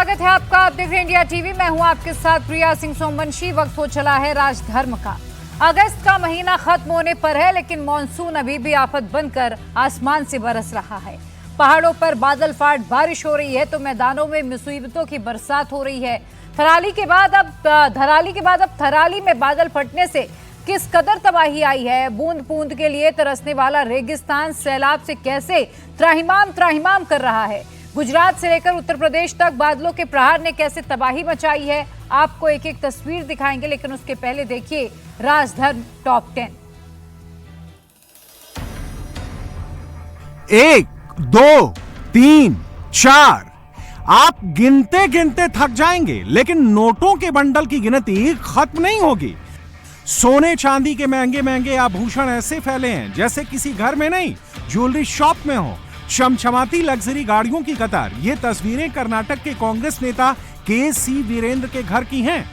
स्वागत है आपका। आप देख रहे हैं इंडिया टीवी। मैं हूं आपके साथ प्रिया सिंह सोमवंशी। वक्त हो चला है राजधर्म का। अगस्त का महीना खत्म होने पर है, लेकिन मॉनसून अभी भी आफत बनकर आसमान से बरस रहा है। पहाड़ों पर बादल फाट बारिश हो रही है तो मैदानों में मुसीबतों की बरसात हो रही है। धराली के बाद अब थराली में बादल फटने से किस कदर तबाही आई है। बूंद बूंद के लिए तरसने वाला रेगिस्तान सैलाब से कैसे त्राहिमाम कर रहा है। गुजरात से लेकर उत्तर प्रदेश तक बादलों के प्रहार ने कैसे तबाही मचाई है। आपको एक एक तस्वीर दिखाएंगे, लेकिन उसके पहले देखिए राजधर्म टॉप 10। 1, 2, 3, 4 आप गिनते गिनते थक जाएंगे, लेकिन नोटों के बंडल की गिनती खत्म नहीं होगी। सोने चांदी के महंगे महंगे आभूषण ऐसे फैले हैं जैसे किसी घर में नहीं, ज्वेलरी शॉप में हो। चमचमाती लग्जरी गाड़ियों की कतार। ये तस्वीरें कर्नाटक के कांग्रेस नेता के.सी. वीरेंद्र के घर की हैं,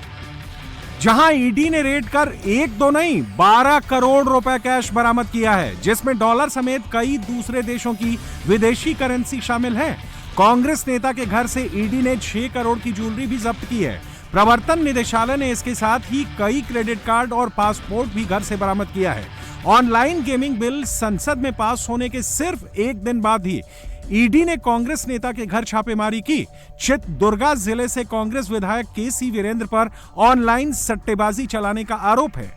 जहां ईडी ने रेड कर 1-2 नहीं 12 करोड़ रुपए कैश बरामद किया है, जिसमें डॉलर समेत कई दूसरे देशों की विदेशी करेंसी शामिल है। कांग्रेस नेता के घर से ईडी ने 6 करोड़ की ज्वेलरी भी जब्त की है। प्रवर्तन निदेशालय ने इसके साथ ही कई क्रेडिट कार्ड और पासपोर्ट भी घर से बरामद किया है। ऑनलाइन गेमिंग बिल संसद में पास होने के सिर्फ एक दिन बाद ही ईडी ने कांग्रेस नेता के घर छापेमारी की। चित्रदुर्गा जिले से कांग्रेस विधायक के.सी. वीरेंद्र पर ऑनलाइन सट्टेबाजी चलाने का आरोप है।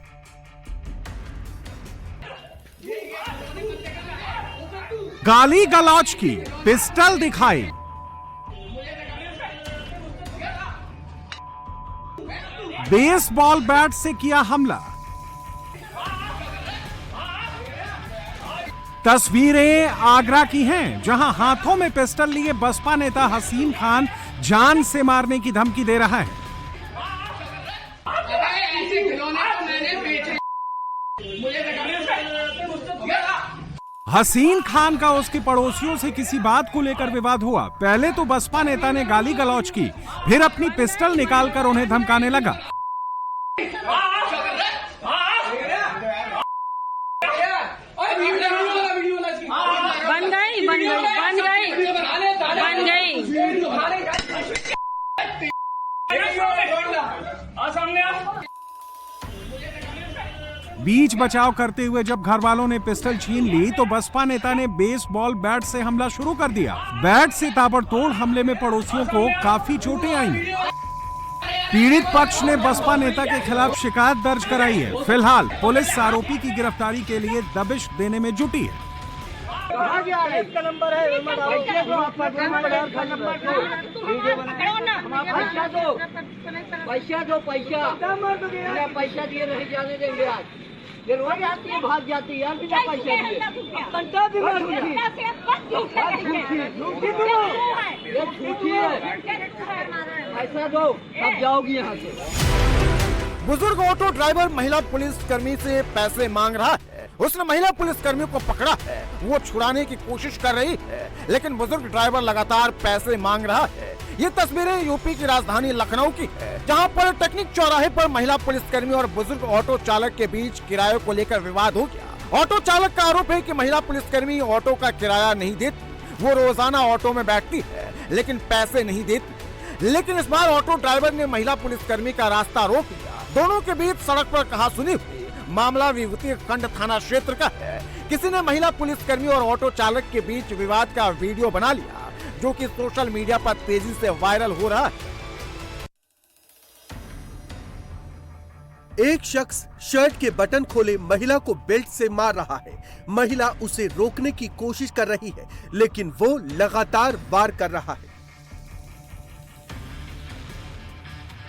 गाली गलौज की, पिस्टल दिखाई। बेसबॉल बैट से किया हमला। तस्वीरें आगरा की हैं, जहां हाथों में पिस्टल लिए बसपा नेता हसीन खान जान से मारने की धमकी दे रहा है। हसीन खान का उसके पड़ोसियों से किसी बात को लेकर विवाद हुआ। पहले तो बसपा नेता ने गाली गलौज की, फिर अपनी पिस्टल निकालकर उन्हें धमकाने लगा। बन गई। बीच बचाव करते हुए जब घर वालों ने पिस्टल छीन ली तो बसपा नेता ने बेसबॉल बैट से हमला शुरू कर दिया। बैट से ताबड़तोड़ हमले में पड़ोसियों को काफी चोटें आई। पीड़ित पक्ष ने बसपा नेता के खिलाफ शिकायत दर्ज कराई है। फिलहाल पुलिस आरोपी की गिरफ्तारी के लिए दबिश देने में जुटी है। इसका नंबर है, पैसा दिए नहीं जाने देंगे। आज ये रोज आती है, भाग जाती है यार, बिना पैसा दिए। पैसा दो, अब जाओगी यहाँ से। बुजुर्ग ऑटो ड्राइवर महिला पुलिस कर्मी से पैसे मांग रहा है। उसने महिला पुलिस कर्मी को पकड़ा है, वो छुड़ाने की कोशिश कर रही है, लेकिन बुजुर्ग ड्राइवर लगातार पैसे मांग रहा है। ये तस्वीरें यूपी की राजधानी लखनऊ की है, जहां पॉलिटेक्निक चौराहे पर महिला पुलिसकर्मी और बुजुर्ग ऑटो चालक के बीच किराए को लेकर विवाद हो गया। ऑटो चालक का आरोप है कि महिला पुलिसकर्मी ऑटो का किराया नहीं देती। वो रोजाना ऑटो में बैठती है, लेकिन पैसे नहीं देती। लेकिन इस बार ऑटो ड्राइवर ने महिला पुलिसकर्मी का रास्ता रोक दिया। दोनों के बीच सड़क पर कहासुनी हुई। मामला विभूति खंड थाना क्षेत्र का है। किसी ने महिला पुलिसकर्मी और ऑटो चालक के बीच विवाद का वीडियो बना लिया, जो कि सोशल मीडिया पर तेजी से वायरल हो रहा है। एक शख्स शर्ट के बटन खोले महिला को बेल्ट से मार रहा है। महिला उसे रोकने की कोशिश कर रही है, लेकिन वो लगातार वार कर रहा है।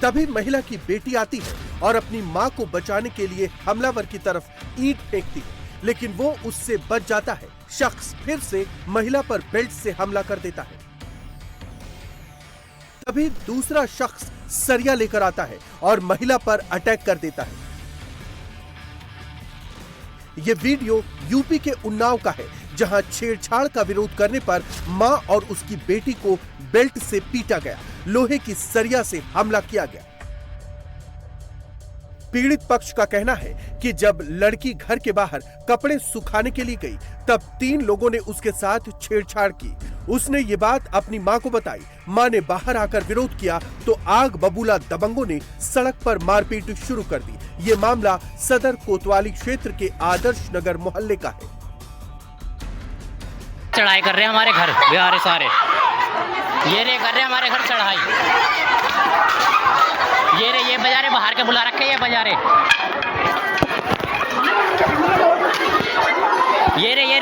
तभी महिला की बेटी आती है और अपनी मां को बचाने के लिए हमलावर की तरफ ईंट फेंकती है, लेकिन वो उससे बच जाता है। शख्स फिर से महिला पर बेल्ट से हमला कर देता है। तभी दूसरा शख्स सरिया लेकर आता है और महिला पर अटैक कर देता है। यह वीडियो यूपी के उन्नाव का है, जहां छेड़छाड़ का विरोध करने पर मां और उसकी बेटी को बेल्ट से पीटा गया, लोहे की सरिया से हमला किया गया। पीड़ित पक्ष का कहना है कि जब लड़की घर के बाहर कपड़े सुखाने के लिए गई, तब 3 लोगों ने उसके साथ छेड़छाड़ की। उसने ये बात अपनी मां को बताई। मां ने बाहर आकर विरोध किया तो आग बबूला दबंगों ने सड़क पर मारपीट शुरू कर दी। ये मामला सदर कोतवाली क्षेत्र के आदर्श नगर मोहल्ले का है। चढ़ाई कर रहे हैं हमारे घर बिहारी सारे, ये रे कर रहे हैं हमारे घर चढ़ाई, ये बाजारे बाहर के बुला रखे, ये बाजारे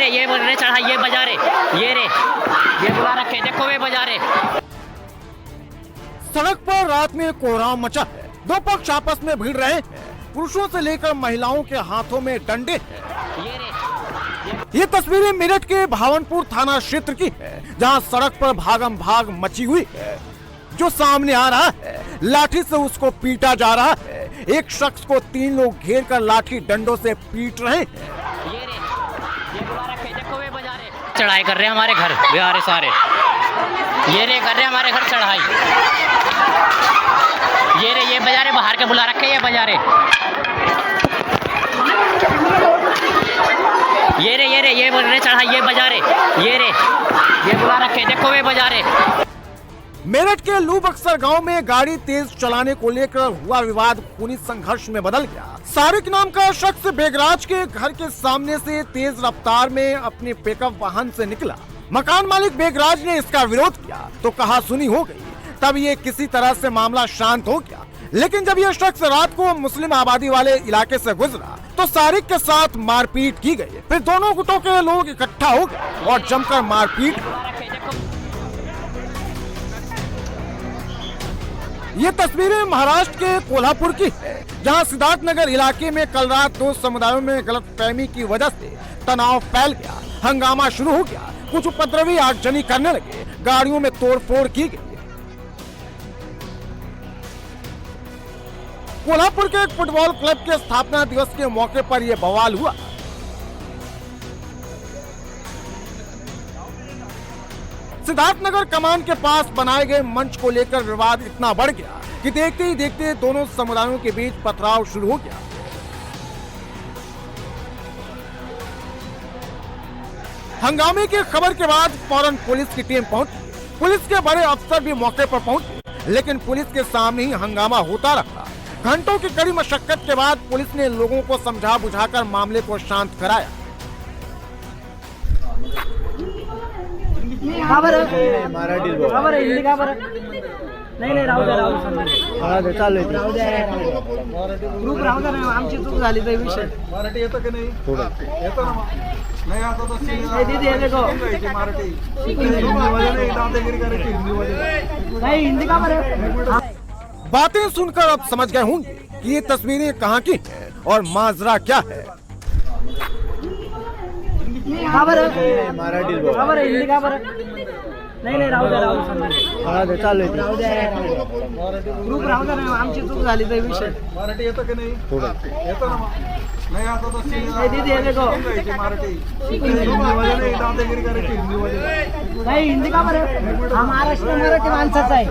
ये बोल रहे चढ़ाई, ये बाजारे ये बुला रखे, देखो वे बाजारे। सड़क पर रात में कोहराम मचा है। दो पक्ष आपस में भिड़ रहे हैं। पुरुषों से लेकर महिलाओं के हाथों में डंडे। ये तस्वीरें मेरठ के भावनपुर थाना क्षेत्र की है, जहां सड़क पर भागम भाग मची हुई है। जो सामने आ रहा है, लाठी से उसको पीटा जा रहा है। एक शख्स को 3 लोग घेर कर लाठी डंडों से पीट रहे हैं। चढ़ाई कर रहे हैं हमारे घर बिहारी सारे, ये रे कर रहे हैं हमारे घर चढ़ाई, ये बाजारे बाहर के बुला रखे, ये बाजारे ये बोल रहे चढ़ाई, ये बाजारे ये बुला रखे, देखो वे बाजारे। मेरठ के लू बक्सर गांव में गाड़ी तेज चलाने को लेकर हुआ विवाद खूनी संघर्ष में बदल गया। सारिक नाम का शख्स बेगराज के घर के सामने से तेज रफ्तार में अपने पिकअप वाहन से निकला। मकान मालिक बेगराज ने इसका विरोध किया तो कहा सुनी हो गई। तब ये किसी तरह से मामला शांत हो गया, लेकिन जब यह शख्स रात को मुस्लिम आबादी वाले इलाके से गुजरा तो सारिक के साथ मारपीट की गई। फिर दोनों गुटों के लोग इकट्ठा हो गए और जमकर मारपीट। ये तस्वीरें महाराष्ट्र के कोल्हापुर की है, जहां सिद्धार्थ नगर इलाके में कल रात 2 समुदायों में गलतफहमी की वजह से तनाव फैल गया। हंगामा शुरू हो गया। कुछ उपद्रवी आगजनी करने लगे। गाड़ियों में तोड़फोड़ की गई। कोल्हापुर के एक फुटबॉल क्लब के स्थापना दिवस के मौके पर यह बवाल हुआ। सिद्धार्थनगर कमान के पास बनाए गए मंच को लेकर विवाद इतना बढ़ गया कि देखते ही देखते दोनों समुदायों के बीच पथराव शुरू हो गया। हंगामे की खबर के बाद फौरन पुलिस की टीम पहुंची। पुलिस के बड़े अफसर भी मौके पर पहुंचे, लेकिन पुलिस के सामने ही हंगामा होता रहा। घंटों की कड़ी मशक्कत के बाद पुलिस ने लोगों को समझा बुझाकर मामले को शांत कराया। नाही राहू दे चालू ग्रुप राहू दे ना, आमची चूक झाली तर विषय मराठी येतं की नाही थोडं येतं ना नाही आता तर दीदी ये देखो मराठी नहीं हिंदी का बरं। बातें सुनकर अब समझ गए होंगे कि ये तस्वीरें कहां की हैं और माजरा क्या है। मराठी हिंदी का बरं नाही राहू दे चालू ग्रुप राहू दे ना, आमची चूक झाली तर विषय मराठी येतं की नाही थोडं येतं ना नाही आता तर दीदी ये देखो मराठी नाही हिंदी का बरं। हा महाराष्ट्र मराठी माणसाचा आहे,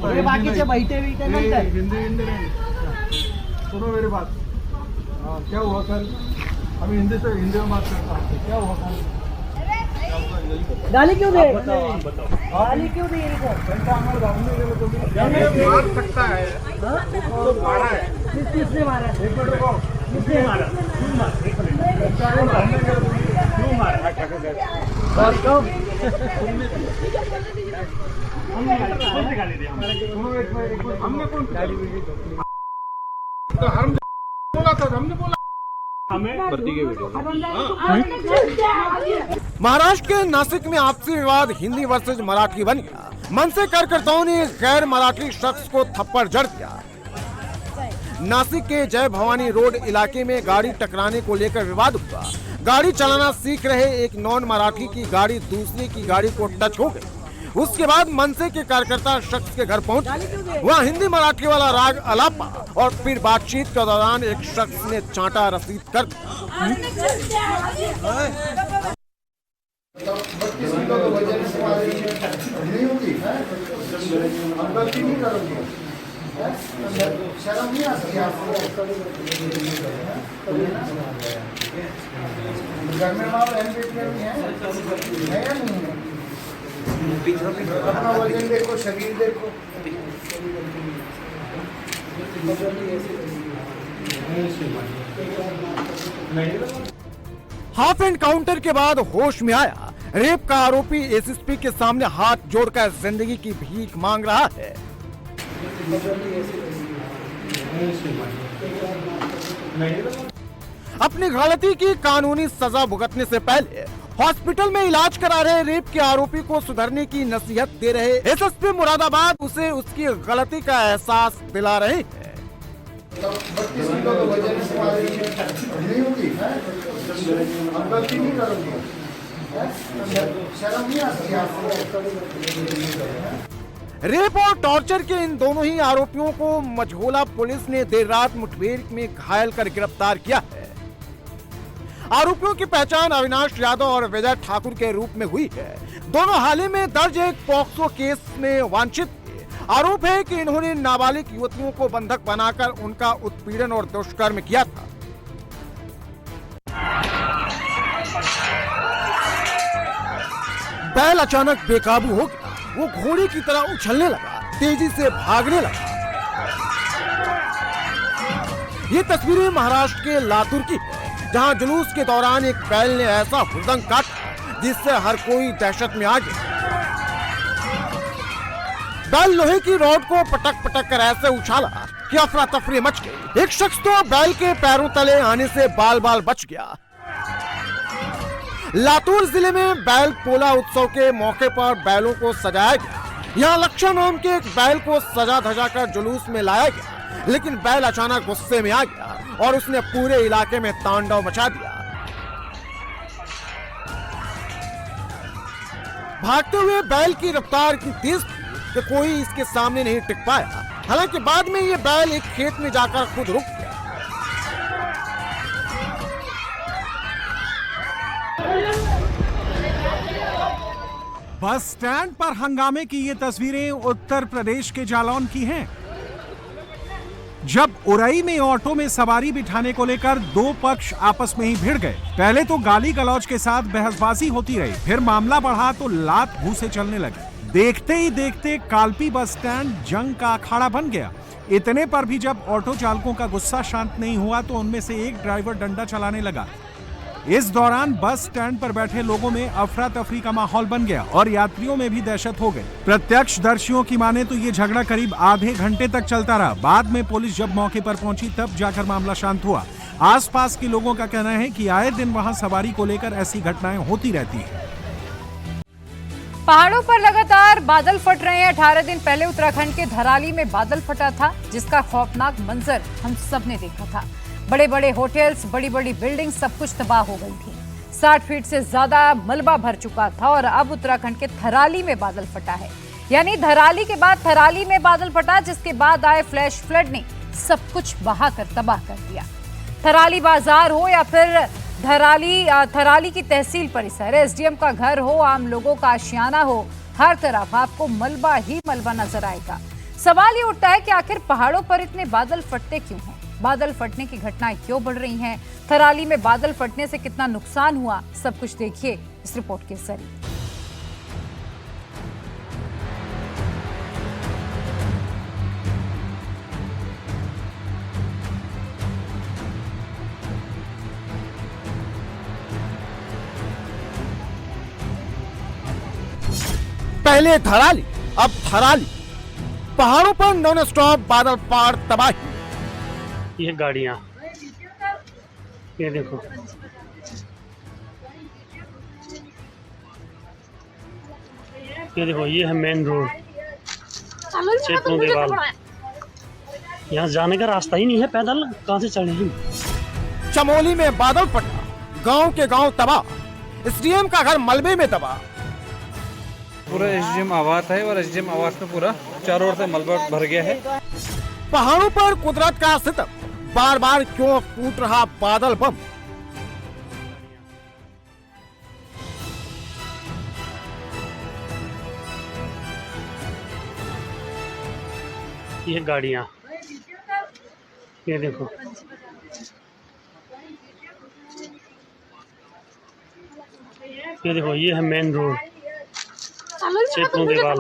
हे बाकीचे बैठे बिटे नंतर हिंदी सुनो मेरी बात। क्या हुआ कल हम हिंदी में बात करता हूँ, क्या हुआ कल गाली क्यों दे गाली क्यों दे मार सकता है तो मारा है किसने मारा किसने मारा क्यों मारा हमने कौन बोला था, हमने बोला महाराष्ट्र के नासिक में आपसी विवाद हिंदी वर्सेज मराठी बन गया। मनसे कार्यकर्ताओं ने गैर मराठी शख्स को थप्पड़ जड़ दिया। नासिक के जय भवानी रोड इलाके में गाड़ी टकराने को लेकर विवाद हुआ। गाड़ी चलाना सीख रहे एक नॉन मराठी की गाड़ी दूसरे की गाड़ी को टच हो गई। उसके बाद मनसे के कार्यकर्ता शख्स के घर पहुंचे। वहां हिंदी मराठी वाला राग अलापा और फिर बातचीत के दौरान एक शख्स ने चांटा रसीद कर अपना वजन देखो, शरीर देखो। हाफ एनकाउंटर के बाद होश में आया रेप का आरोपी एसएसपी के सामने हाथ जोड़कर जिंदगी की भीख मांग रहा है। अपनी गलती की कानूनी सजा भुगतने से पहले हॉस्पिटल में इलाज करा रहे रेप के आरोपी को सुधरने की नसीहत दे रहे एसएसपी मुरादाबाद उसे उसकी गलती का एहसास दिला रहे हैं। 32 किलो का वजन नहीं होगी, अब गलती नहीं करोगे, शर्म नहीं आती आपको? रेप और टॉर्चर के इन दोनों ही आरोपियों को मझोला पुलिस ने देर रात मुठभेड़ में घायल कर गिरफ्तार किया है। आरोपियों की पहचान अविनाश यादव और विजय ठाकुर के रूप में हुई है। दोनों हाल ही में दर्ज एक पॉक्सो केस में वांछित थे। आरोप है कि इन्होंने नाबालिग युवतियों को बंधक बनाकर उनका उत्पीड़न और दुष्कर्म किया था। बैल अचानक बेकाबू हो गया, वो घोड़े की तरह उछलने लगा, तेजी से भागने लगा। ये तस्वीरें महाराष्ट्र के लातूर की है, जहां जुलूस के दौरान एक बैल ने ऐसा हुड़दंग काटा जिससे हर कोई दहशत में आ गया। बैल लोहे की रॉड को पटक पटक कर ऐसे उछाला कि अफरा तफरी मच गई। एक शख्स तो बैल के पैरों तले आने से बाल बाल बच गया। लातूर जिले में बैल पोला उत्सव के मौके पर बैलों को सजाया गया। यहाँ लक्ष्य नाम के एक बैल को सजा धजा कर जुलूस में लाया गया, लेकिन बैल अचानक गुस्से में आ गया और उसने पूरे इलाके में तांडव मचा दिया। भागते हुए बैल की रफ्तार इतनी तेज थी कि कोई इसके सामने नहीं टिक पाया। हालांकि बाद में ये बैल एक खेत में जाकर खुद रुक गया। बस स्टैंड पर हंगामे की ये तस्वीरें उत्तर प्रदेश के जालौन की हैं। जब उरई में ऑटो में सवारी बिठाने को लेकर दो पक्ष आपस में ही भिड़ गए। पहले तो गाली गलौज के साथ बहसबाजी होती रही, फिर मामला बढ़ा तो लात घूंसे चलने लगे। देखते ही देखते कालपी बस स्टैंड जंग का अखाड़ा बन गया। इतने पर भी जब ऑटो चालकों का गुस्सा शांत नहीं हुआ तो उनमें से एक ड्राइवर डंडा चलाने लगा। इस दौरान बस स्टैंड पर बैठे लोगों में अफरा तफरी का माहौल बन गया और यात्रियों में भी दहशत हो गई। प्रत्यक्षदर्शियों की माने तो ये झगड़ा करीब आधे घंटे तक चलता रहा। बाद में पुलिस जब मौके पर पहुंची तब जाकर मामला शांत हुआ। आसपास के लोगों का कहना है कि आए दिन वहां सवारी को लेकर ऐसी घटनाएं होती रहती हैं। पहाड़ों पर लगातार बादल फट रहे हैं। 18 दिन पहले उत्तराखंड के धराली में बादल फटा था, जिसका खौफनाक मंजर हम सबने देखा था। बड़े बड़े होटल्स, बड़ी बड़ी बिल्डिंग, सब कुछ तबाह हो गई थी। 60 फीट से ज्यादा मलबा भर चुका था और अब उत्तराखंड के थराली में बादल फटा है। यानी धराली के बाद थराली में बादल फटा, जिसके बाद आए फ्लैश फ्लड ने सब कुछ बहाकर तबाह कर दिया। थराली बाजार हो या फिर थराली की तहसील परिसर, एसडीएम का घर हो, आम लोगों का आशियाना हो, हर तरफ आपको मलबा ही मलबा नजर आएगा। सवाल ये उठता है कि आखिर पहाड़ों पर इतने बादल फटते क्यों हैं? बादल फटने की घटनाएं क्यों बढ़ रही हैं? थराली में बादल फटने से कितना नुकसान हुआ, सब कुछ देखिए इस रिपोर्ट के जरिए। पहले धराली, अब थराली। पहाड़ों पर नॉन स्टॉप बादल पार तबाही। ये गाड़ियाँ, ये देखो, ये है मेन रोड देवाल। यहाँ जाने का रास्ता ही नहीं है, पैदल कहाँ से चढ़े हम। चमोली में बादल फटा, गांव के गांव तबाह, एसडीएम का घर मलबे में तबाह। पूरा एसडीएम आवास है और एसडीएम आवास में पूरा चारों ओर से मलबा भर गया है। पहाड़ों पर कुदरत का सितम, बार बार क्यों फूट रहा बादल बम। ये गाड़ियाँ, ये देखो, ये है मेन रोड चेतनों के बाद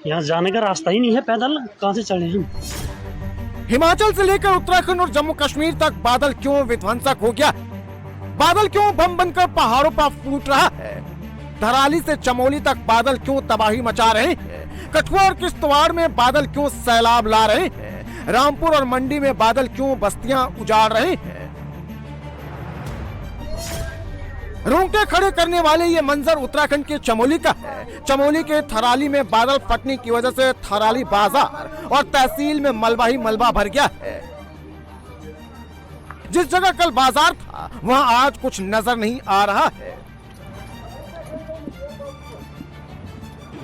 यहाँ जाने का रास्ता ही नहीं है, पैदल कहाँ से चढ़े हम। हिमाचल से लेकर उत्तराखंड और जम्मू कश्मीर तक बादल क्यों विध्वंसक हो गया? बादल क्यों बम बनकर पहाड़ों पर फूट रहा है? धराली से चमोली तक बादल क्यों तबाही मचा रहे हैं? कठुआ और किश्तवाड़ में बादल क्यों सैलाब ला रहे हैं? रामपुर और मंडी में बादल क्यों बस्तियां उजाड़ रहे हैं? रोंगटे खड़े करने वाले ये मंजर उत्तराखंड के चमोली का है। चमोली के थराली में बादल फटने की वजह से थराली बाजार और तहसील में मलबा ही मलबा भर गया है। जिस जगह कल बाजार था वहां आज कुछ नजर नहीं आ रहा है।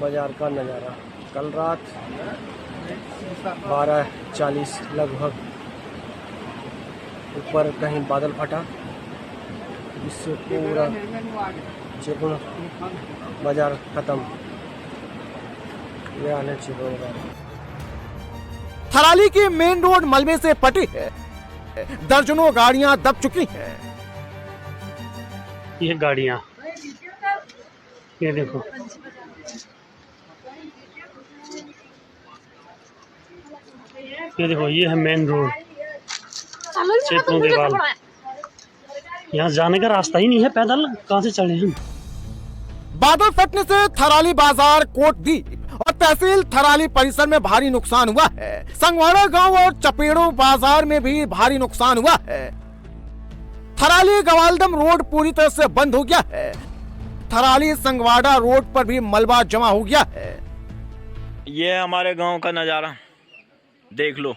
बाजार का नज़ारा कल रात 12:40 लगभग ऊपर कहीं बादल फटा, जिससे पूरा चिपड़ बाजार खत्म। ये आने चिपड़ थराली की मेन रोड मलबे से पटी है। दर्जनों गाड़ियां दब चुकी हैं। ये गाड़ियाँ, ये देखो, ये देखो, ये है मेन रोड चेतनों के बाद। यहाँ जाने का रास्ता ही नहीं है, पैदल कहाँ से चढ़े हम। बादल फटने से थराली बाजार, कोटद्वीप और तहसील थराली परिसर में भारी नुकसान हुआ है। संगवाड़ा गांव और चपेड़ों बाजार में भी भारी नुकसान हुआ है। थराली गवालदम रोड पूरी तरह से बंद हो गया है। थराली संगवाड़ा रोड पर भी मलबा जमा हो गया है। ये हमारे गांव का नज़ारा देख लो।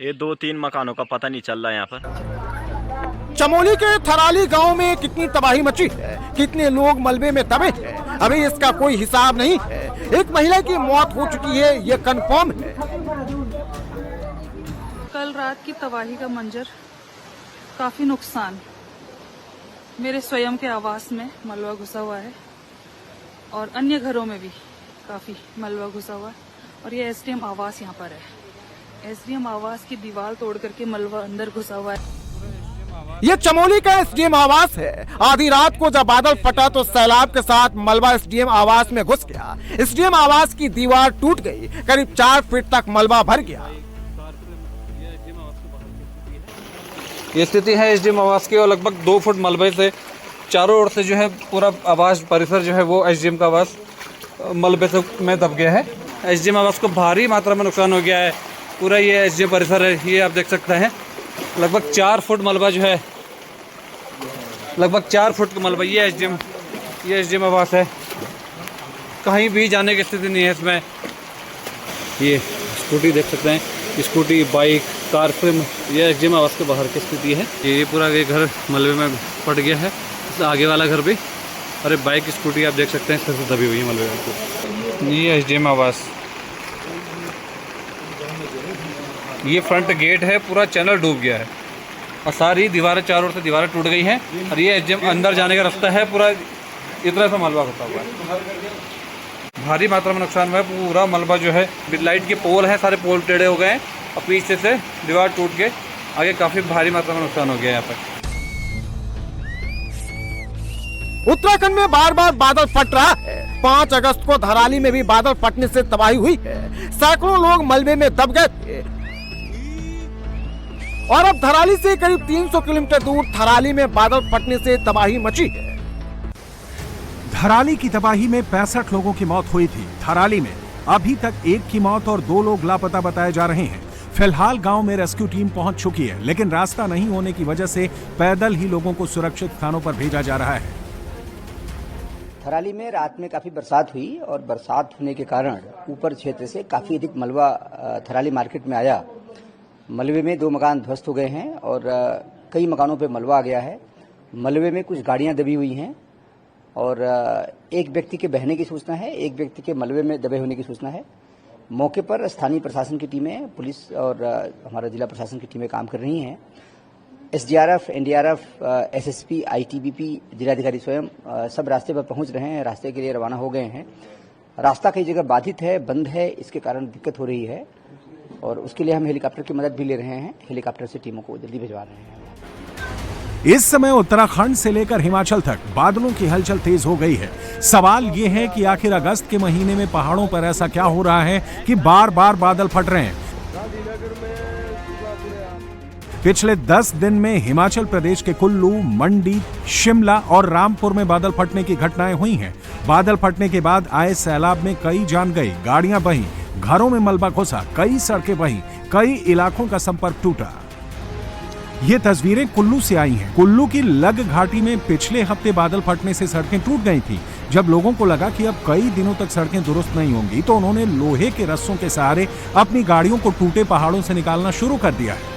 ये 2-3 मकानों का पता नहीं चल रहा है यहाँ पर। चमोली के थराली गांव में कितनी तबाही मची है, कितने लोग मलबे में दबे हैं, अभी इसका कोई हिसाब नहीं है। एक महिला की मौत हो चुकी है, ये कंफर्म है। कल रात की तबाही का मंजर, काफी नुकसान। मेरे स्वयं के आवास में मलबा घुसा हुआ है और अन्य घरों में भी काफी मलबा घुसा हुआ है। और ये एसडीएम आवास यहाँ पर है। एसडीएम आवास की दीवार तोड़ करके मलबा अंदर घुसा हुआ है। ये चमोली का एसडीएम आवास है। आधी रात को जब बादल फटा तो सैलाब के साथ मलबा एसडीएम आवास में घुस गया। एसडीएम आवास की दीवार टूट गई, करीब 4 फीट तक मलबा भर गया। ये स्थिति है एसडीएम आवास की, और लगभग 2 फुट मलबे से चारों ओर से जो है पूरा आवास परिसर जो है वो एसडीएम का आवास मलबे से में दब गया है। एसडीएम आवास को भारी मात्रा में नुकसान हो गया है। पूरा ये एसडीएम परिसर है, ये आप देख सकते हैं। लगभग 4 फुट मलबा जो है, लगभग 4 फुट का मलबा। ये एसडीएम आवास है। कहीं भी जाने की स्थिति नहीं है इसमें। ये स्कूटी देख सकते हैं, स्कूटी, बाइक, कार, ये एसडीएम आवास के बाहर की स्थिति है। ये पूरा ये घर मलबे में पड़ गया है, आगे वाला घर भी। अरे बाइक, स्कूटी आप देख सकते हैं, इस तरह से दबी हुई है मलबे में। ये एसडीएम आवास, ये फ्रंट गेट है, पूरा चैनल डूब गया है और सारी दीवारें, चारों ओर से दीवारें टूट गई हैं। और ये एसडीएम अंदर जाने का रास्ता है, पूरा इतना सा मलबा होता हुआ है। भारी मात्रा में नुकसान हुआ है। पूरा मलबा जो है, लाइट के पोल हैं, सारे पोल टेढ़े हो गए हैं और पीछे से दीवार टूट के आगे काफ़ी भारी मात्रा में नुकसान हो गया यहाँ पर। उत्तराखंड में बार बार बादल फट रहा है। 5 अगस्त को धराली में भी बादल फटने से तबाही हुई है। सैकड़ों लोग मलबे में दब गए थे। और अब धराली से करीब 300 किलोमीटर दूर थराली में बादल फटने से तबाही मची है। धराली की तबाही में 65 लोगों की मौत हुई थी। थराली में अभी तक 1 की मौत और 2 लोग लापता बताए जा रहे हैं। फिलहाल गांव में रेस्क्यू टीम पहुंच चुकी है, लेकिन रास्ता नहीं होने की वजह से पैदल ही लोगों को सुरक्षित स्थानों पर भेजा जा रहा है। थराली में रात में काफ़ी बरसात हुई और बरसात होने के कारण ऊपर क्षेत्र से काफ़ी अधिक मलबा थराली मार्केट में आया। मलबे में 2 मकान ध्वस्त हो गए हैं और कई मकानों पे मलबा आ गया है। मलबे में कुछ गाड़ियां दबी हुई हैं और एक व्यक्ति के बहने की सूचना है, एक व्यक्ति के मलबे में दबे होने की सूचना है। मौके पर स्थानीय प्रशासन की टीमें, पुलिस और हमारा जिला प्रशासन की टीमें काम कर रही हैं। एसडीआरएफ, एनडीआरएफ, एसएसपी, आईटीबीपी, जिलाधिकारी स्वयं सब रास्ते पर पहुंच रहे हैं, रास्ते के लिए रवाना हो गए हैं। रास्ता कई जगह बाधित है, बंद है, इसके कारण दिक्कत हो रही है और उसके लिए हम हेलीकॉप्टर की मदद भी ले रहे हैं। हेलीकॉप्टर से टीमों को जल्दी भिजवा रहे हैं। इस समय उत्तराखंड से लेकर हिमाचल तक बादलों की हलचल तेज हो गई है। सवाल ये है कि आखिर अगस्त के महीने में पहाड़ों पर ऐसा क्या हो रहा है कि बार बार बादल फट रहे हैं। पिछले 10 दिन में हिमाचल प्रदेश के कुल्लू, मंडी, शिमला और रामपुर में बादल फटने की घटनाएं हुई हैं। बादल फटने के बाद आए सैलाब में कई जान गई, गाड़ियां बहीं, घरों में मलबा घुसा, कई सड़कें बहीं, कई इलाकों का संपर्क टूटा। ये तस्वीरें कुल्लू से आई हैं। कुल्लू की लग घाटी में पिछले हफ्ते बादल फटने से सड़कें टूट गई थी। जब लोगों को लगा कि अब कई दिनों तक सड़कें दुरुस्त नहीं होंगी, तो उन्होंने लोहे के रस्सों के सहारे अपनी गाड़ियों को टूटे पहाड़ों से निकालना शुरू कर दिया है।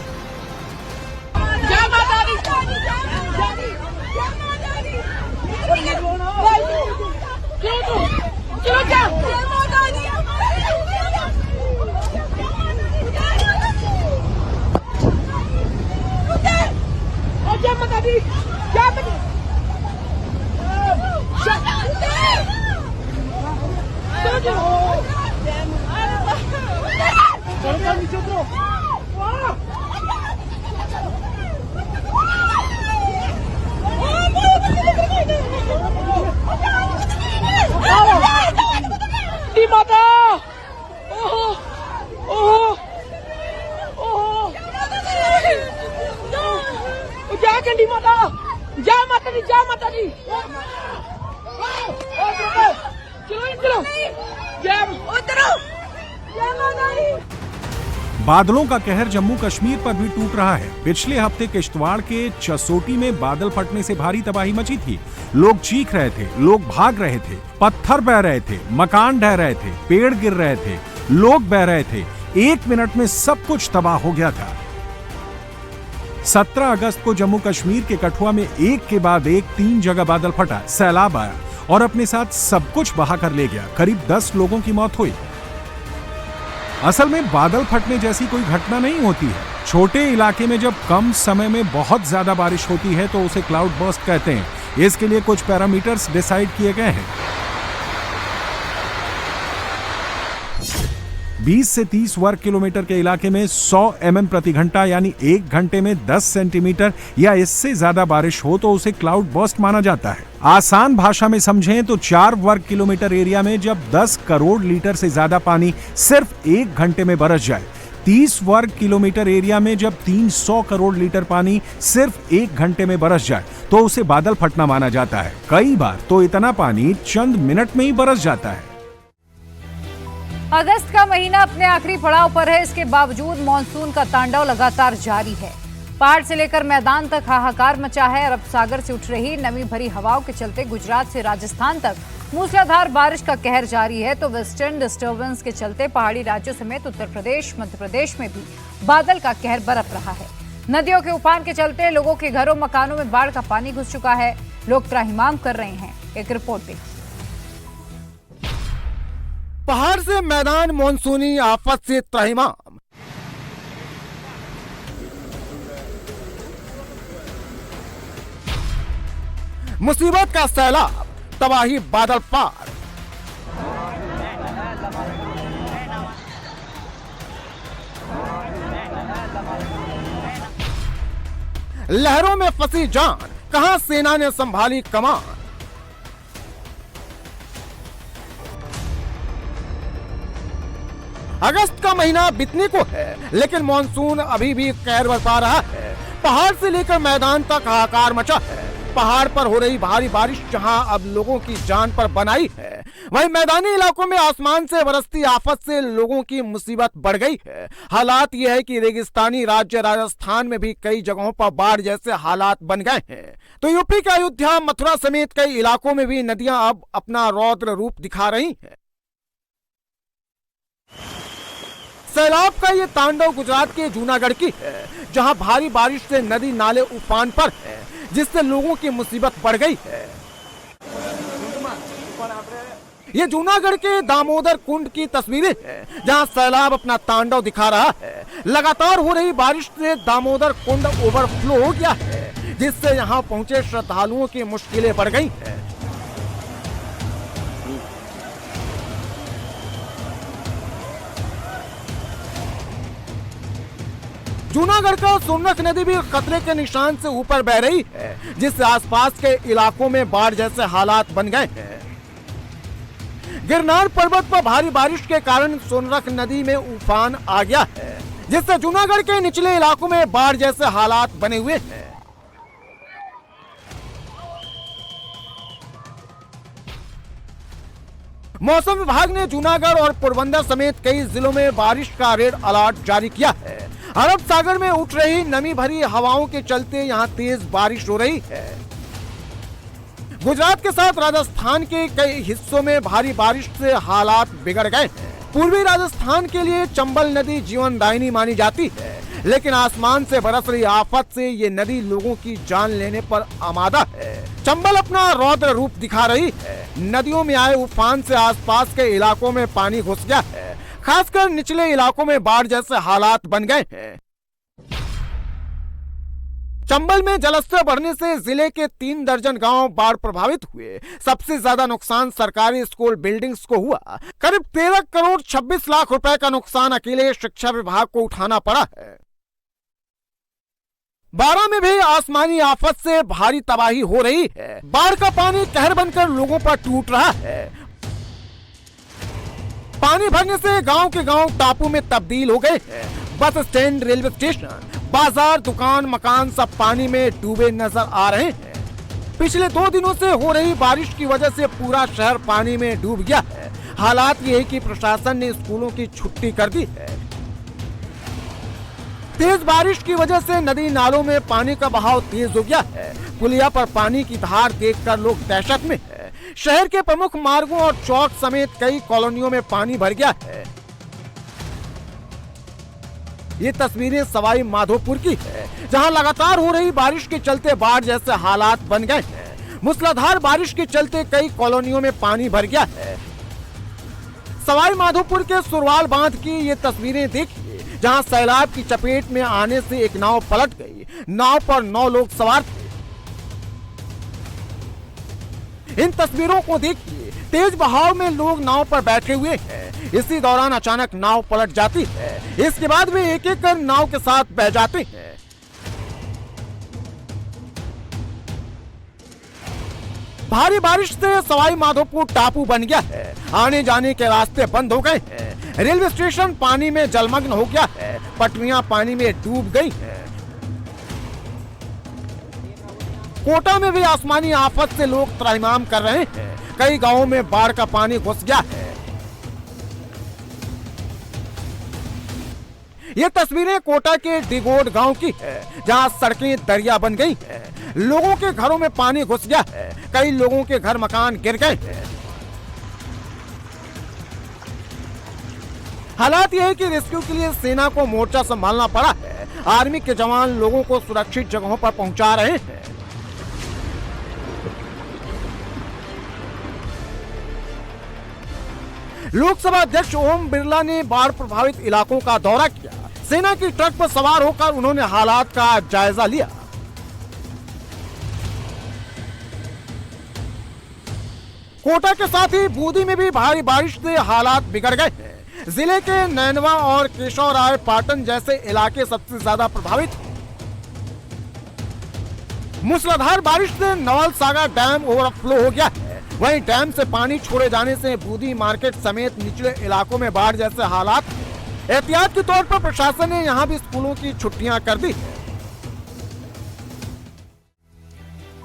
बादलों का कहर जम्मू कश्मीर पर भी टूट रहा है। पिछले हफ्ते किश्तवाड़ के चसोटी में बादल फटने से भारी तबाही मची थी। लोग चीख रहे थे, लोग भाग रहे थे, पत्थर बह रहे थे, मकान ढह रहे थे, पेड़ गिर रहे थे, लोग बह रहे थे। 1 मिनट में सब कुछ तबाह हो गया था। 17 अगस्त को जम्मू कश्मीर के कठुआ में एक के बाद एक 3 जगह बादल फटा, सैलाब आया और अपने साथ सब कुछ बहा कर ले गया। करीब 10 लोगों की मौत हुई। असल में बादल फटने जैसी कोई घटना नहीं होती है। छोटे इलाके में जब कम समय में बहुत ज्यादा बारिश होती है तो उसे क्लाउड बर्स्ट कहते हैं। इसके लिए कुछ पैरामीटर्स डिसाइड किए गए हैं। 20 से 30 वर्ग किलोमीटर के इलाके में 100 mm प्रति घंटा यानी 1 घंटे में 10 सेंटीमीटर या इससे ज्यादा बारिश हो तो उसे क्लाउड बर्स्ट माना जाता है। आसान भाषा में समझें तो 4 वर्ग किलोमीटर एरिया में जब 10 करोड़ लीटर से ज्यादा पानी सिर्फ 1 घंटे में बरस जाए, 30 वर्ग किलोमीटर एरिया में जब 300 करोड़ लीटर पानी सिर्फ 1 घंटे में बरस जाए तो उसे बादल फटना माना जाता है। कई बार तो इतना पानी चंद मिनट में ही बरस जाता है। अगस्त का महीना अपने आखिरी पड़ाव पर है, इसके बावजूद मानसून का तांडव लगातार जारी है। पहाड़ से लेकर मैदान तक हाहाकार मचा है। अरब सागर से उठ रही नमी भरी हवाओं के चलते गुजरात से राजस्थान तक मूसलाधार बारिश का कहर जारी है, तो वेस्टर्न डिस्टर्बेंस के चलते पहाड़ी राज्यों समेत उत्तर प्रदेश, मध्य प्रदेश में भी बादल का कहर बरप रहा है। नदियों के उफान के चलते लोगों के घरों मकानों में बाढ़ का पानी घुस चुका है। लोग त्राहिमाम कर रहे हैं। एक रिपोर्ट देखिए। पहाड़ से मैदान, मॉनसूनी आफत से त्राहिमाम। मुसीबत का सैलाब, तबाही बादल पार। लहरों में फंसी जान, कहां सेना ने संभाली कमान। अगस्त का महीना बीतने को है, लेकिन मॉनसून अभी भी कहर बरपा रहा है। पहाड़ से लेकर मैदान तक हाहाकार मचा है। पहाड़ पर हो रही भारी बारिश जहां अब लोगों की जान पर बनाई है, वहीं मैदानी इलाकों में आसमान से बरसती आफत से लोगों की मुसीबत बढ़ गई है। हालात यह है कि रेगिस्तानी राज्य राजस्थान में भी कई जगहों पर बाढ़ जैसे हालात बन गए हैं। तो यूपी के अयोध्या, मथुरा समेत कई इलाकों में भी नदियां अब अपना रौद्र रूप दिखा रही हैं। सैलाब का ये तांडव गुजरात के जूनागढ़ की है, जहां भारी बारिश से नदी नाले उफान पर है, जिससे लोगों की मुसीबत बढ़ गई है। ये जूनागढ़ के दामोदर कुंड की तस्वीरें हैं, जहां सैलाब अपना तांडव दिखा रहा है। लगातार हो रही बारिश से दामोदर कुंड ओवरफ्लो हो गया है, जिससे यहां पहुंचे श्रद्धालुओं की मुश्किलें बढ़ गई हैं। जूनागढ़ का सोनरख नदी भी खतरे के निशान से ऊपर बह रही है, जिससे आसपास के इलाकों में बाढ़ जैसे हालात बन गए हैं। गिरनार पर्वत पर भारी बारिश के कारण सोनरख नदी में उफान आ गया है, जिससे जूनागढ़ के निचले इलाकों में बाढ़ जैसे हालात बने हुए हैं। मौसम विभाग ने जूनागढ़ और पोरबंदर समेत कई जिलों में बारिश का रेड अलर्ट जारी किया है। अरब सागर में उठ रही नमी भरी हवाओं के चलते यहां तेज बारिश हो रही है। गुजरात के साथ राजस्थान के कई हिस्सों में भारी बारिश से हालात बिगड़ गए हैं। पूर्वी राजस्थान के लिए चंबल नदी जीवनदायिनी मानी जाती है, लेकिन आसमान से बरस रही आफत से ये नदी लोगों की जान लेने पर आमादा है। चंबल अपना रौद्र रूप दिखा रही है। नदियों में आए उफान से आसपास के इलाकों में पानी घुस गया है। खासकर निचले इलाकों में बाढ़ जैसे हालात बन गए हैं। चंबल में जलस्तर बढ़ने से जिले के 3 दर्जन गांव बाढ़ प्रभावित हुए। सबसे ज्यादा नुकसान सरकारी स्कूल बिल्डिंग्स को हुआ। करीब 13 करोड़ 26 लाख रुपए का नुकसान अकेले शिक्षा विभाग को उठाना पड़ा है। बारां में भी आसमानी आफत से भारी तबाही हो रही है। बाढ़ का पानी कहर बनकर लोगों पर टूट रहा है। पानी भरने से गांव के गांव टापू में तब्दील हो गए हैं। बस स्टैंड, रेलवे स्टेशन, बाजार, दुकान, मकान सब पानी में डूबे नजर आ रहे हैं। पिछले 2 दिनों से हो रही बारिश की वजह से पूरा शहर पानी में डूब गया है। हालात ये है कि प्रशासन ने स्कूलों की छुट्टी कर दी है। तेज बारिश की वजह से नदी नालों में पानी का बहाव तेज हो गया है। पुलिया पर पानी की धार देखकर लोग दहशत में हैं। शहर के प्रमुख मार्गों और चौक समेत कई कॉलोनियों में पानी भर गया है। ये तस्वीरें सवाई माधोपुर की है, जहां लगातार हो रही बारिश के चलते बाढ़ जैसे हालात बन गए हैं। मूसलाधार बारिश के चलते कई कॉलोनियों में पानी भर गया है। सवाई माधोपुर के सुरवाल बांध की ये तस्वीरें देखिए, जहां सैलाब की चपेट में आने से एक नाव पलट गई। नाव पर 9 लोग सवार थे। इन तस्वीरों को देखिए, तेज बहाव में लोग नाव पर बैठे हुए हैं। इसी दौरान अचानक नाव पलट जाती है। इसके बाद वे एक एक कर नाव के साथ बह जाते हैं। भारी बारिश से सवाई माधोपुर टापू बन गया है। आने जाने के रास्ते बंद हो गए हैं। रेलवे स्टेशन पानी में जलमग्न हो गया है। पटरियां पानी में डूब गई हैं। कोटा में भी आसमानी आफत से लोग त्राहिमाम कर रहे हैं। कई गांवों में बाढ़ का पानी घुस गया है। ये तस्वीरें कोटा के डिगोड गांव की है, जहां सड़कें दरिया बन गई हैं। लोगों के घरों में पानी घुस गया है। कई लोगों के घर मकान गिर गए हैं। हालात यह है कि रेस्क्यू के लिए सेना को मोर्चा संभालना पड़ा है। आर्मी के जवान लोगों को सुरक्षित जगहों पर पहुंचा रहे हैं। लोकसभा अध्यक्ष ओम बिरला ने बाढ़ प्रभावित इलाकों का दौरा किया। सेना की ट्रक पर सवार होकर उन्होंने हालात का जायजा लिया। कोटा के साथ ही बूंदी में भी भारी बारिश से हालात बिगड़ गए हैं। जिले के नैनवा और केशवराय पाटन जैसे इलाके सबसे ज्यादा प्रभावित हैं। मूसलाधार बारिश से नवल सागर डैम ओवरफ्लो हो गया है। वहीं डैम से पानी छोड़े जाने से बूंदी मार्केट समेत निचले इलाकों में बाढ़ जैसे हालात हैं। एहतियात के तौर पर प्रशासन ने यहां भी स्कूलों की छुट्टियां कर दी है।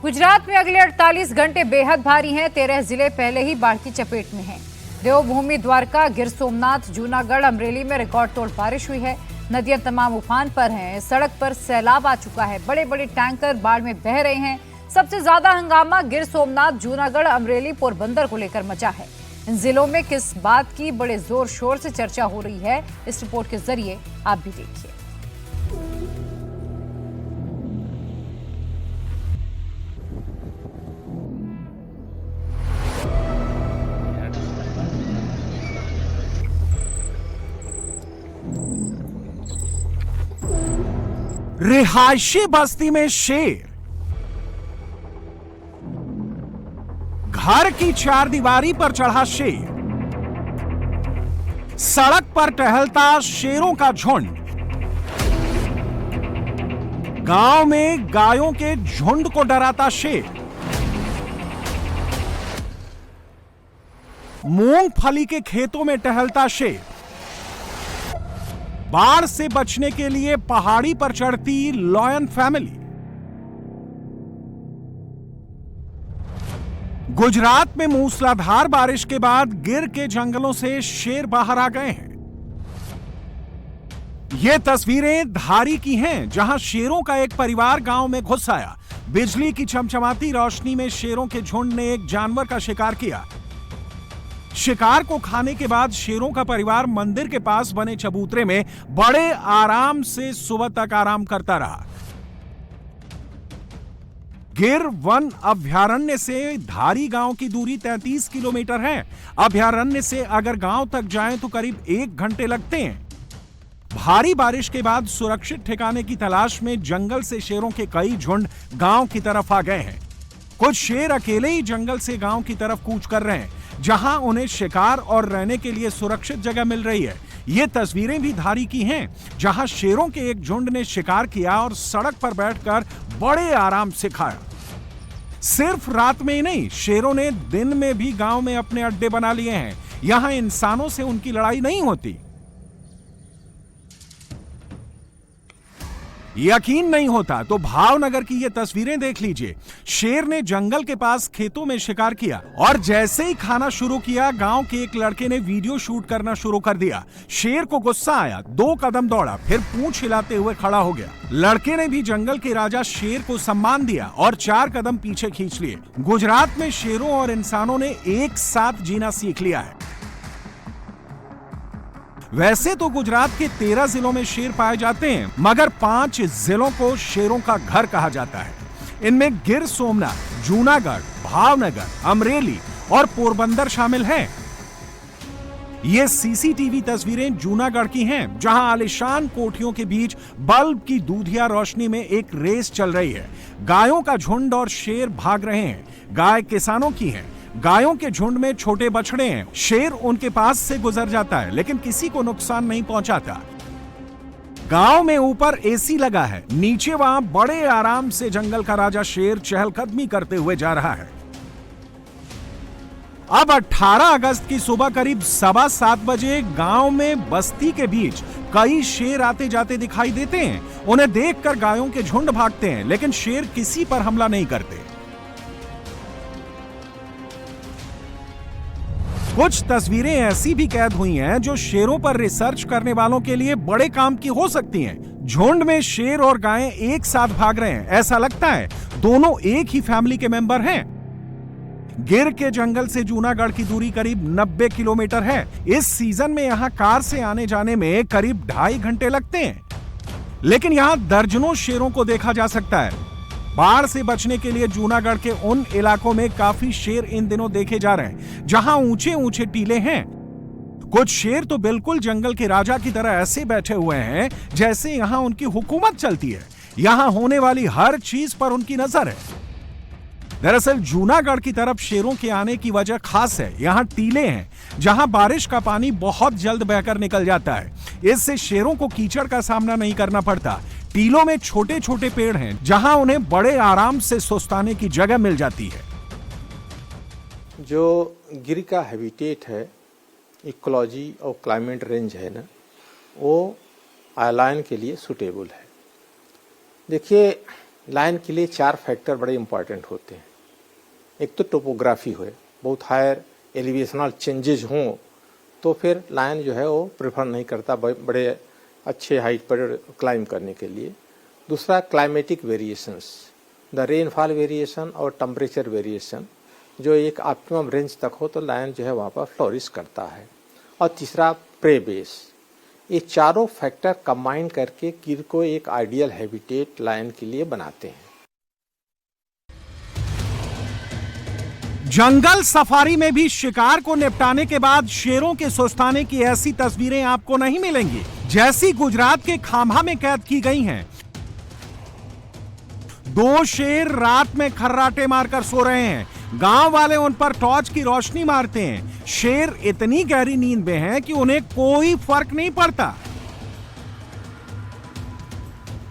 गुजरात में अगले 48 घंटे बेहद भारी हैं। 13 जिले पहले ही बाढ़ की चपेट में हैं। देवभूमि, द्वारका, गिर सोमनाथ, जूनागढ़, अमरेली में रिकॉर्ड तोड़ बारिश हुई है। नदियां तमाम उफान पर हैं। सड़क पर सैलाब आ चुका है। बड़े बड़े टैंकर बाढ़ में बह रहे हैं। सबसे ज्यादा हंगामा गिर सोमनाथ, जूनागढ़, अमरेली, पोरबंदर को लेकर मचा है। इन जिलों में किस बात की बड़े जोर शोर से चर्चा हो रही है, इस रिपोर्ट के जरिए आप भी देखिए। रिहायशी बस्ती में शेर, घर की 4 दीवारी पर चढ़ा शेर, सड़क पर टहलता शेरों का झुंड, गांव में गायों के झुंड को डराता शेर। मूंगफली के खेतों में टहलता शेर। बाढ़ से बचने के लिए पहाड़ी पर चढ़ती लॉयन फैमिली। गुजरात में मूसलाधार बारिश के बाद गिर के जंगलों से शेर बाहर आ गए हैं। ये तस्वीरें धारी की हैं, जहां शेरों का एक परिवार गांव में घुस आया। बिजली की चमचमाती रोशनी में शेरों के झुंड ने एक जानवर का शिकार किया। शिकार को खाने के बाद शेरों का परिवार मंदिर के पास बने चबूतरे में बड़े आराम से सुबह तक आराम करता रहा। गिर वन अभयारण्य से धारी गांव की दूरी 33 किलोमीटर है। अभयारण्य से अगर गांव तक जाएं तो करीब 1 घंटे लगते हैं। भारी बारिश के बाद सुरक्षित ठिकाने की तलाश में जंगल से शेरों के कई झुंड गांव की तरफ आ गए हैं। कुछ शेर अकेले ही जंगल से गांव की तरफ कूच कर रहे हैं, जहां उन्हें शिकार और रहने के लिए सुरक्षित जगह मिल रही है। ये तस्वीरें भी धारी की हैं, जहां शेरों के एक झुंड ने शिकार किया और सड़क पर बैठकर बड़े आराम से खाया। सिर्फ रात में ही नहीं, शेरों ने दिन में भी गांव में अपने अड्डे बना लिए हैं। यहां इंसानों से उनकी लड़ाई नहीं होती। यकीन नहीं होता तो भावनगर की ये तस्वीरें देख लीजिए। शेर ने जंगल के पास खेतों में शिकार किया और जैसे ही खाना शुरू किया, गांव के एक लड़के ने वीडियो शूट करना शुरू कर दिया। शेर को गुस्सा आया, 2 कदम दौड़ा, फिर पूंछ हिलाते हुए खड़ा हो गया। लड़के ने भी जंगल के राजा शेर को सम्मान दिया और 4 कदम पीछे खींच लिए। गुजरात में शेरों और इंसानों ने एक साथ जीना सीख लिया है। वैसे तो गुजरात के 13 जिलों में शेर पाए जाते हैं, मगर 5 जिलों को शेरों का घर कहा जाता है। इनमें गिर सोमनाथ, जूनागढ़, भावनगर, अमरेली और पोरबंदर शामिल हैं। ये सीसीटीवी तस्वीरें जूनागढ़ की हैं, जहां आलीशान कोठियों के बीच बल्ब की दूधिया रोशनी में एक रेस चल रही है। गायों का झुंड और शेर भाग रहे हैं। गाय किसानों की है। गायों के झुंड में छोटे बछड़े हैं। शेर उनके पास से गुजर जाता है, लेकिन किसी को नुकसान नहीं पहुंचाता। गांव में ऊपर एसी लगा है, नीचे वहां बड़े आराम से जंगल का राजा शेर चहलकदमी करते हुए जा रहा है। अब 18 अगस्त की सुबह करीब 7:15 बजे गांव में बस्ती के बीच कई शेर आते जाते दिखाई देते हैं। उन्हें देखकर गायों के झुंड भागते हैं, लेकिन शेर किसी पर हमला नहीं करते। कुछ तस्वीरें ऐसी भी कैद हुई हैं जो शेरों पर रिसर्च करने वालों के लिए बड़े काम की हो सकती हैं। झुंड में शेर और गायें एक साथ भाग रहे हैं। ऐसा लगता है दोनों एक ही फैमिली के मेंबर हैं। गिर के जंगल से जूनागढ़ की दूरी करीब 90 किलोमीटर है। इस सीजन में यहां कार से आने जाने में करीब 2.5 घंटे लगते हैं, लेकिन यहां दर्जनों शेरों को देखा जा सकता है। बाढ़ से बचने के लिए जूनागढ़ के उन इलाकों में काफी शेर इन दिनों देखे जा रहे हैं जहां ऊंचे ऊंचे टीले हैं। कुछ शेर तो बिल्कुल जंगल के राजा की तरह ऐसे बैठे हुए हैं जैसे यहां उनकी हुकूमत चलती है। यहां होने वाली हर चीज पर उनकी नजर है। दरअसल जूनागढ़ की तरफ शेरों के आने की वजह खास है। यहां टीले हैं जहां बारिश का पानी बहुत जल्द बहकर निकल जाता है। इससे शेरों को कीचड़ का सामना नहीं करना पड़ता। टीलों में छोटे छोटे पेड़ हैं जहां उन्हें बड़े आराम से सुस्ताने की जगह मिल जाती है। जो गिर का हैबिटेट है, इकोलॉजी और क्लाइमेट रेंज है ना, वो लायन के लिए सूटेबल है। देखिए, लायन के लिए 4 फैक्टर बड़े इंपॉर्टेंट होते हैं। एक तो टोपोग्राफी हो, बहुत हायर एलिवेशनल चेंजेज हों तो फिर लायन जो है वो प्रेफर नहीं करता बड़े अच्छे हाइट पर क्लाइम करने के लिए। दूसरा, climatic variations, the rainfall variation और टेम्परेचर वेरिएशन जो एक ऑप्टिमम रेंज तक हो तो लायन जो है वहाँ पर फ्लोरिश करता है। और तीसरा, प्रे बेस। ये चारों फैक्टर कंबाइन करके गिर को एक आइडियल हैबिटेट लायन के लिए बनाते हैं। जंगल सफारी में भी शिकार को निपटाने के बाद शेरों के सुस्ताने की ऐसी तस्वीरें आपको नहीं मिलेंगी जैसी गुजरात के खांभा में कैद की गई हैं। 2 शेर रात में खर्राटे मारकर सो रहे हैं। गांव वाले उन पर टॉर्च की रोशनी मारते हैं। शेर इतनी गहरी नींद में हैं कि उन्हें कोई फर्क नहीं पड़ता।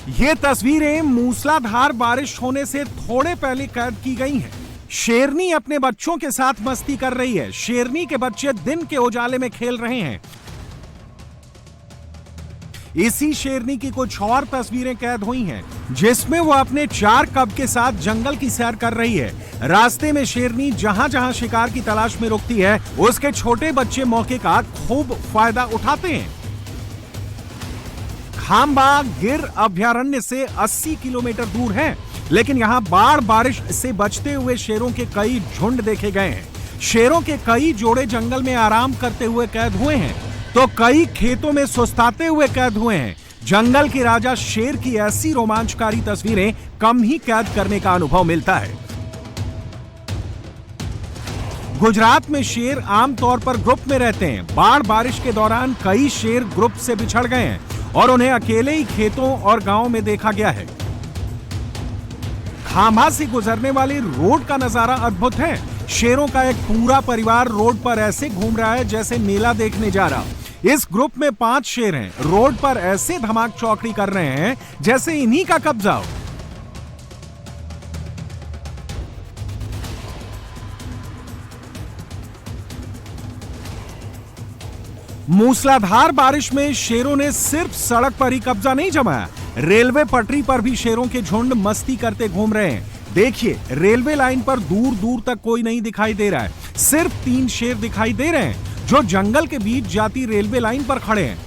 ये तस्वीरें मूसलाधार बारिश होने से थोड़े पहले कैद की गई हैं। शेरनी अपने बच्चों के साथ मस्ती कर रही है। शेरनी के बच्चे दिन के उजाले में खेल रहे हैं। इसी शेरनी की कुछ और तस्वीरें कैद हुई हैं, जिसमें वो अपने 4 कब के साथ जंगल की सैर कर रही है। रास्ते में शेरनी जहां जहां शिकार की तलाश में रुकती है, उसके छोटे बच्चे मौके का खूब फायदा उठाते हैं। खांबा गिर अभयारण्य से 80 किलोमीटर दूर है, लेकिन यहां बाढ़ बारिश से बचते हुए शेरों के कई झुंड देखे गए हैं। शेरों के कई जोड़े जंगल में आराम करते हुए कैद हुए हैं, तो कई खेतों में सुस्ताते हुए कैद हुए हैं। जंगल के राजा शेर की ऐसी रोमांचकारी तस्वीरें कम ही कैद करने का अनुभव मिलता है। गुजरात में शेर आमतौर पर ग्रुप में रहते हैं। बाढ़ बारिश के दौरान कई शेर ग्रुप से बिछड़ गए हैं और उन्हें अकेले ही खेतों और गांवों में देखा गया है। खांबा से गुजरने वाली रोड का नजारा अद्भुत है। शेरों का एक पूरा परिवार रोड पर ऐसे घूम रहा है जैसे मेला देखने जा रहा। इस ग्रुप में 5 शेर हैं। रोड पर ऐसे धमाक चौकड़ी कर रहे हैं जैसे इन्हीं का कब्जा हो। मूसलाधार बारिश में शेरों ने सिर्फ सड़क पर ही कब्जा नहीं जमाया, रेलवे पटरी पर भी शेरों के झुंड मस्ती करते घूम रहे हैं। देखिए, रेलवे लाइन पर दूर दूर तक कोई नहीं दिखाई दे रहा है। सिर्फ 3 शेर दिखाई दे रहे हैं जो जंगल के बीच जाती रेलवे लाइन पर खड़े हैं।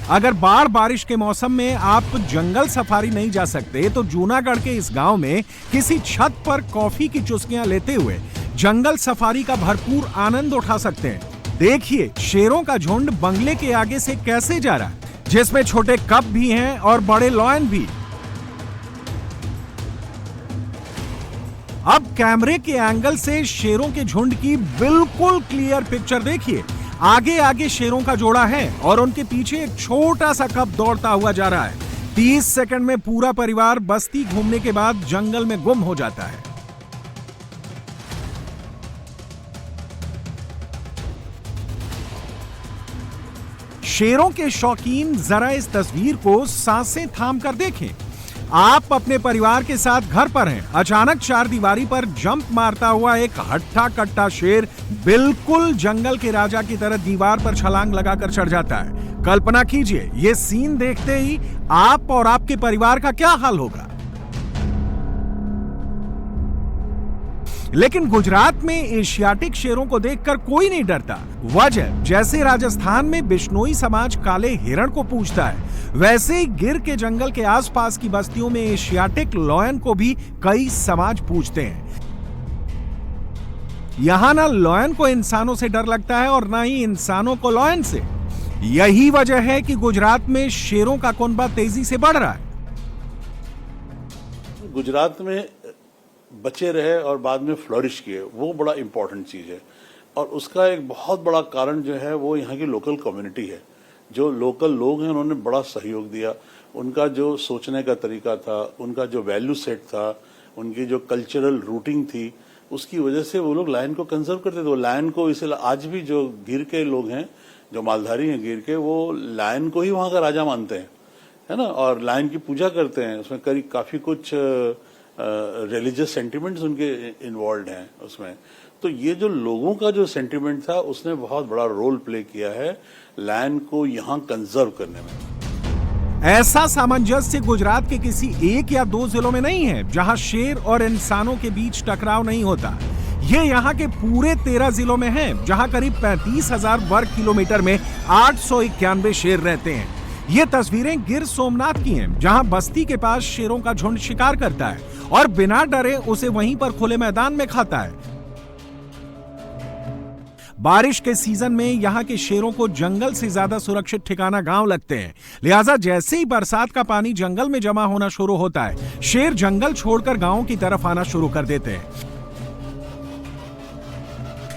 अगर बाढ़ बारिश के मौसम में आप जंगल सफारी नहीं जा सकते, तो जूनागढ़ के इस गांव में किसी छत पर कॉफी की चुस्कियां लेते हुए जंगल सफारी का भरपूर आनंद उठा सकते हैं। देखिए, शेरों का झुंड बंगले के आगे से कैसे जा रहा है, जिसमें छोटे कब भी हैं और बड़े लॉयन भी। अब कैमरे के एंगल से शेरों के झुंड की बिल्कुल क्लियर पिक्चर देखिए। आगे आगे शेरों का जोड़ा है और उनके पीछे एक छोटा सा कब दौड़ता हुआ जा रहा है। 30 सेकंड में पूरा परिवार बस्ती घूमने के बाद जंगल में गुम हो जाता है। शेरों के शौकीन जरा इस तस्वीर को सांसें थाम कर देखें। आप अपने परिवार के साथ घर पर हैं, अचानक चारदीवारी पर जंप मारता हुआ एक हट्टा कट्टा शेर बिल्कुल जंगल के राजा की तरह दीवार पर छलांग लगाकर चढ़ जाता है। कल्पना कीजिए, ये सीन देखते ही आप और आपके परिवार का क्या हाल होगा। लेकिन गुजरात में एशियाटिक शेरों को देखकर कोई नहीं डरता। वजह, जैसे राजस्थान में बिश्नोई समाज काले हिरण को पूजता है, वैसे ही गिर के जंगल के आसपास की बस्तियों में एशियाटिक लॉयन को भी कई समाज पूजते हैं। यहां ना लॉयन को इंसानों से डर लगता है और ना ही इंसानों को लॉयन से। यही वजह है कि गुजरात में शेरों का कुनबा तेजी से बढ़ रहा है। गुजरात में बचे रहे और बाद में फ्लरिश किए, वो बड़ा इंपॉर्टेंट चीज है। और उसका एक बहुत बड़ा कारण जो है वो यहाँ की लोकल कम्युनिटी है। जो लोकल लोग हैं उन्होंने बड़ा सहयोग दिया। उनका जो सोचने का तरीका था, उनका जो वैल्यू सेट था, उनकी जो कल्चरल रूटिंग थी, उसकी वजह से वो लोग लायन को कंजर्व करते थे। वो लायन को इसलिए आज भी जो गिर के लोग हैं, जो मालधारी हैं गिर के, वो लायन को ही वहां का राजा मानते हैं, है ना, और लायन की पूजा करते हैं। उसमें काफी कुछ रिलीजियस सेंटिमेंट्स उनके इन्वॉल्व हैं उसमें। तो ये जो लोगों का जो सेंटिमेंट था, उसने बहुत बड़ा रोल प्ले किया है लायन को यहाँ कंजर्व करने में। ऐसा सामंजस्य गुजरात के किसी 1 या 2 जिलों में नहीं है जहां शेर और इंसानों के बीच टकराव नहीं होता। ये यहाँ के पूरे 13 जिलों में है, जहां करीब 35,000 वर्ग किलोमीटर में 891 शेर रहते हैं। ये तस्वीरें गिर सोमनाथ की हैं, जहां बस्ती के पास शेरों का झुंड शिकार करता है और बिना डरे उसे वहीं पर खुले मैदान में खाता है। बारिश के सीजन में यहाँ के शेरों को जंगल से ज्यादा सुरक्षित ठिकाना गांव लगते हैं। लिहाजा जैसे ही बरसात का पानी जंगल में जमा होना शुरू होता है, शेर जंगल छोड़कर गांव की तरफ आना शुरू कर देते हैं।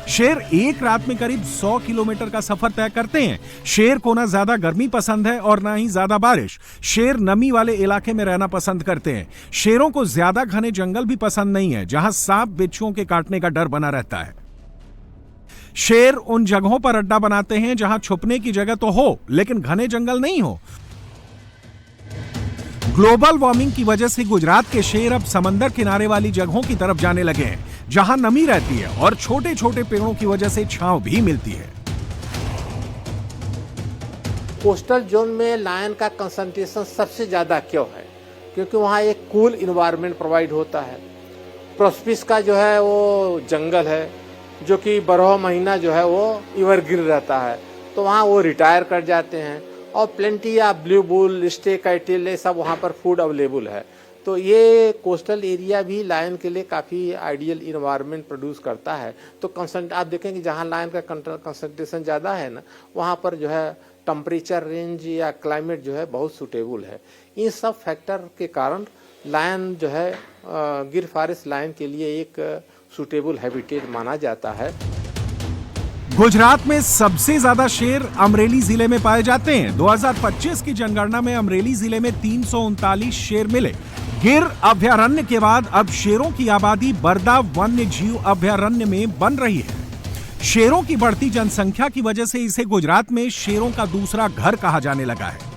शेर एक रात में करीब 100 किलोमीटर का सफर तय करते हैं। शेर को ना ज्यादा गर्मी पसंद है और ना ही ज्यादा बारिश। शेर नमी वाले इलाके में रहना पसंद करते हैं। शेरों को ज्यादा घने जंगल भी पसंद नहीं है, जहां सांप बिच्छुओं के काटने का डर बना रहता है। शेर उन जगहों पर अड्डा बनाते हैं जहां छुपने की जगह तो हो लेकिन घने जंगल नहीं हो। ग्लोबल वार्मिंग की वजह से गुजरात के शेर अब समंदर किनारे वाली जगहों की तरफ जाने लगे हैं जहां नमी रहती है और छोटे छोटे पेड़ों की वजह से छांव भी मिलती है। कोस्टल जोन में लायन का कंसंट्रेशन सबसे ज्यादा क्यों है? क्योंकि वहाँ एक कूल इन्वायरमेंट प्रोवाइड होता है। प्रोस्पिस का जो है वो जंगल है जो कि 12 महीना जो है वो एवरग्रीन रहता है, तो वहाँ वो रिटायर कर जाते हैं और प्लेंटी या ब्लू बुल, स्टेक कैटल, ये सब वहाँ पर फूड अवेलेबल है। तो ये कोस्टल एरिया भी लायन के लिए काफ़ी आइडियल इन्वायरमेंट प्रोड्यूस करता है। तो आप देखेंगे जहाँ लायन का कंसंट्रेशन ज़्यादा है ना, वहाँ पर जो है टेम्परेचर रेंज या क्लाइमेट जो है बहुत सूटेबल है। इन सब फैक्टर के कारण लायन जो है गिर फॉरेस्ट लायन के लिए एक सूटेबल हैबिटेट माना जाता है। गुजरात में सबसे ज्यादा शेर अमरेली जिले में पाए जाते हैं। 2025 की जनगणना में अमरेली जिले में 339 शेर मिले। गिर अभयारण्य के बाद अब शेरों की आबादी बरदा वन्य जीव अभयारण्य में बन रही है। शेरों की बढ़ती जनसंख्या की वजह से इसे गुजरात में शेरों का दूसरा घर कहा जाने लगा है।